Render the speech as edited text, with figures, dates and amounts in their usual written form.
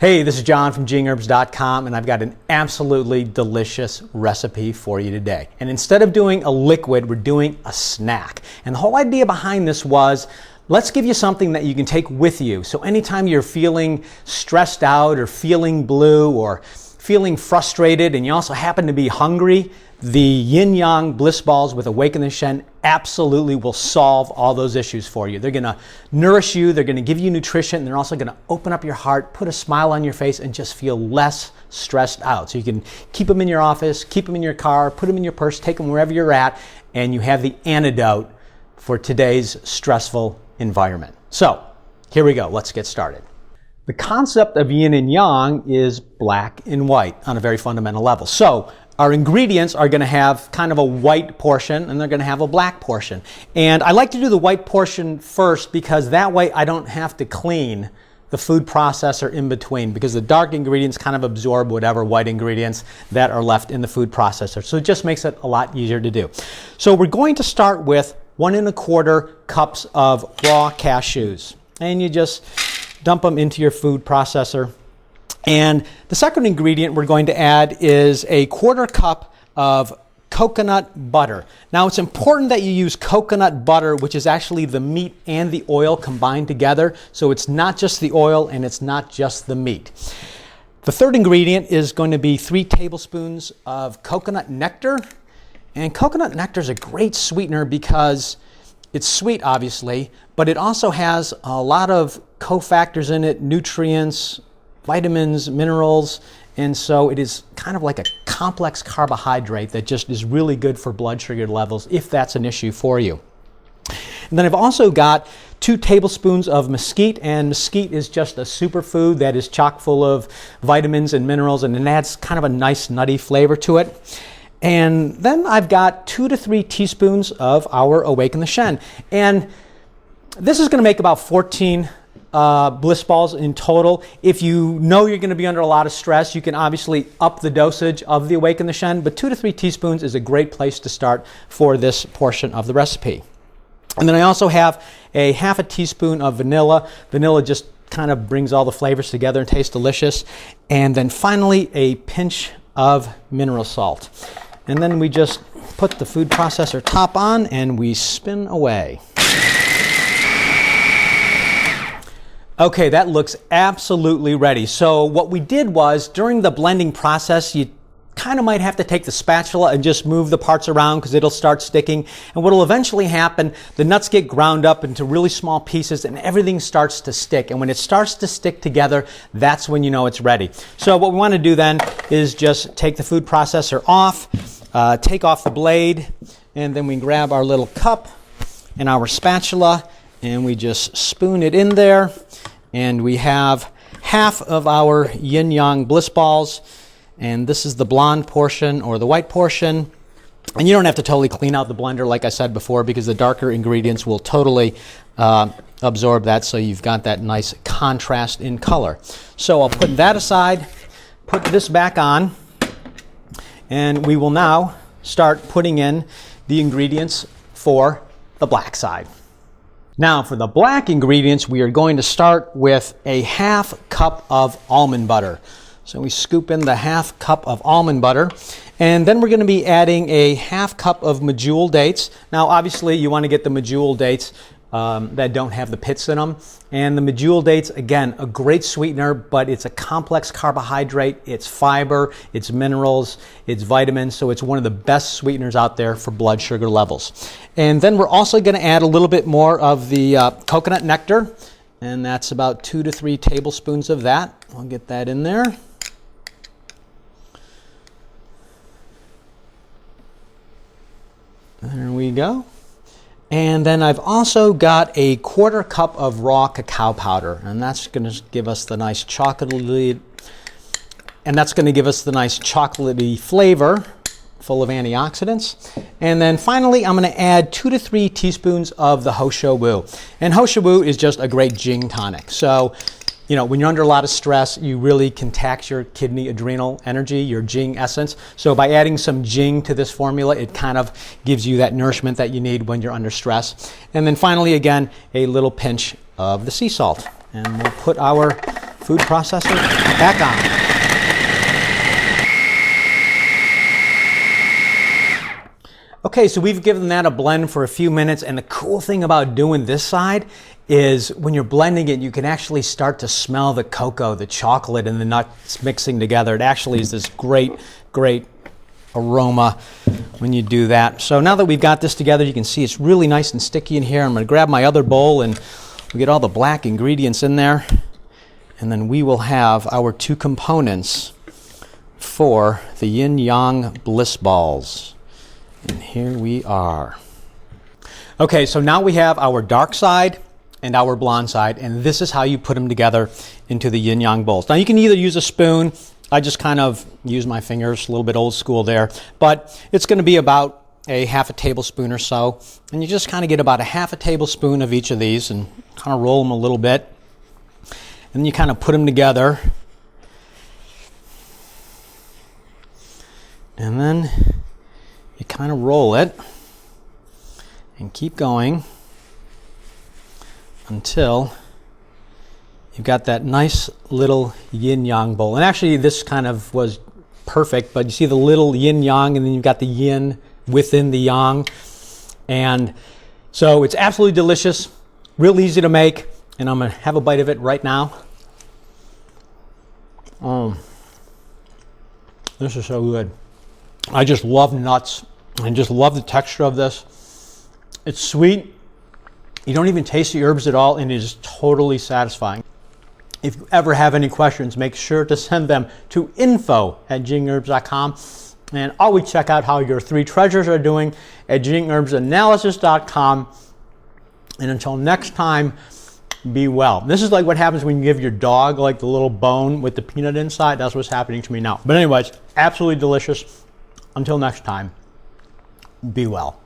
Hey, this is John from jingherbs.com, and I've got an absolutely delicious recipe for you today. And instead of doing a liquid, we're doing a snack. And the whole idea behind this was, let's give you something that you can take with you. So anytime you're feeling stressed out or feeling blue or feeling frustrated and you also happen to be hungry, the Yin-Yang Bliss balls with Awaken the Shen absolutely will solve all those issues for you. They're going to nourish you, they're going to give you nutrition, and they're also going to open up your heart, put a smile on your face, and just feel less stressed out. So you can keep them in your office, keep them in your car, put them in your purse, take them wherever you're at, and you have the antidote for today's stressful environment. So here we go, let's get started. The concept of yin and yang is black and white on a very fundamental level. So our ingredients are going to have kind of a white portion and they're going to have a black portion. And I like to do the white portion first because that way I don't have to clean the food processor in between, because the dark ingredients kind of absorb whatever white ingredients that are left in the food processor. So it just makes it a lot easier to do. So we're going to start with 1 1/4 cups of raw cashews. And you just dump them into your food processor. And the second ingredient we're going to add is a 1/4 cup of coconut butter. Now it's important that you use coconut butter, which is actually the meat and the oil combined together. So it's not just the oil and it's not just the meat. The third ingredient is going to be 3 tablespoons of coconut nectar. And coconut nectar is a great sweetener because it's sweet, obviously, but it also has a lot of cofactors in it, nutrients, vitamins, minerals, and so it is kind of like a complex carbohydrate that just is really good for blood sugar levels if that's an issue for you. And then I've also got 2 tablespoons of mesquite, and mesquite is just a superfood that is chock full of vitamins and minerals, and it adds kind of a nice nutty flavor to it. And then I've got 2 to 3 teaspoons of our Awaken the Shen. And this is going to make about 14 Bliss balls in total. If you know you're going to be under a lot of stress, you can obviously up the dosage of the Awaken the Shen, but 2 to 3 teaspoons is a great place to start for this portion of the recipe. And then I also have a 1/2 teaspoon of vanilla. Vanilla just kind of brings all the flavors together and tastes delicious. And then finally a pinch of mineral salt. And then we just put the food processor top on and we spin away. Okay, that looks absolutely ready. So what we did was, during the blending process, you kind of might have to take the spatula and just move the parts around because it'll start sticking. And what will eventually happen, the nuts get ground up into really small pieces and everything starts to stick. And when it starts to stick together, that's when you know it's ready. So what we want to do then is just take the food processor off, take off the blade, and then we grab our little cup and our spatula and we just spoon it in there. And we have 1/2 of our Yin-Yang Bliss balls, and this is the blonde portion or the white portion. And you don't have to totally clean out the blender like I said before, because the darker ingredients will totally absorb that, so you've got that nice contrast in color. So I'll put that aside, put this back on, and we will now start putting in the ingredients for the black side. Now for the black ingredients, we are going to start with a 1/2 cup of almond butter. So we scoop in the 1/2 cup of almond butter, and then we're going to be adding a 1/2 cup of medjool dates. Now obviously you want to get the medjool dates that don't have the pits in them. And the medjool dates, again, a great sweetener, but it's a complex carbohydrate. It's fiber, it's minerals, it's vitamins, so it's one of the best sweeteners out there for blood sugar levels. And then we're also going to add a little bit more of the coconut nectar, and that's about 2 to 3 tablespoons of that. I'll get that in there. There we go. And then I've also got a 1/4 cup of raw cacao powder, and that's going to give us the nice chocolatey, flavor, full of antioxidants. And then finally, I'm going to add 2 to 3 teaspoons of the Ho Shou Wu. And Ho Shou Wu is just a great Jing tonic. So, you know, when you're under a lot of stress, you really can tax your kidney adrenal energy, your Jing essence. So by adding some Jing to this formula, it kind of gives you that nourishment that you need when you're under stress. And then finally, again, a little pinch of the sea salt. And we'll put our food processor back on. Okay, so we've given that a blend for a few minutes, and the cool thing about doing this side is when you're blending it, you can actually start to smell the cocoa, the chocolate, and the nuts mixing together. It actually is this great, great aroma when you do that. So now that we've got this together, you can see it's really nice and sticky in here. I'm going to grab my other bowl and we get all the black ingredients in there, and then we will have our two components for the Yin-Yang Bliss balls. And here we are. Okay, so now we have our dark side and our blonde side, and this is how you put them together into the Yin-Yang bowls. Now you can either use a spoon. I just kind of use my fingers, a little bit old school there, but it's going to be about a half a tablespoon or so, and you just kind of get about a half a tablespoon of each of these and kind of roll them a little bit, and then you kind of put them together, and then you kind of roll it and keep going until you've got that nice little yin-yang bowl. And actually this kind of was perfect, but you see the little yin-yang and then you've got the yin within the yang. And so it's absolutely delicious, real easy to make, and I'm going to have a bite of it right now. This is so good. I just love nuts. I just love the texture of this. It's sweet. You don't even taste the herbs at all, and it is totally satisfying. If you ever have any questions, make sure to send them to info@jingherbs.com, and always check out how your three treasures are doing at jingherbsanalysis.com. And until next time, be well. This is like what happens when you give your dog like the little bone with the peanut inside. That's what's happening to me now. But anyways, absolutely delicious. Until next time, be well.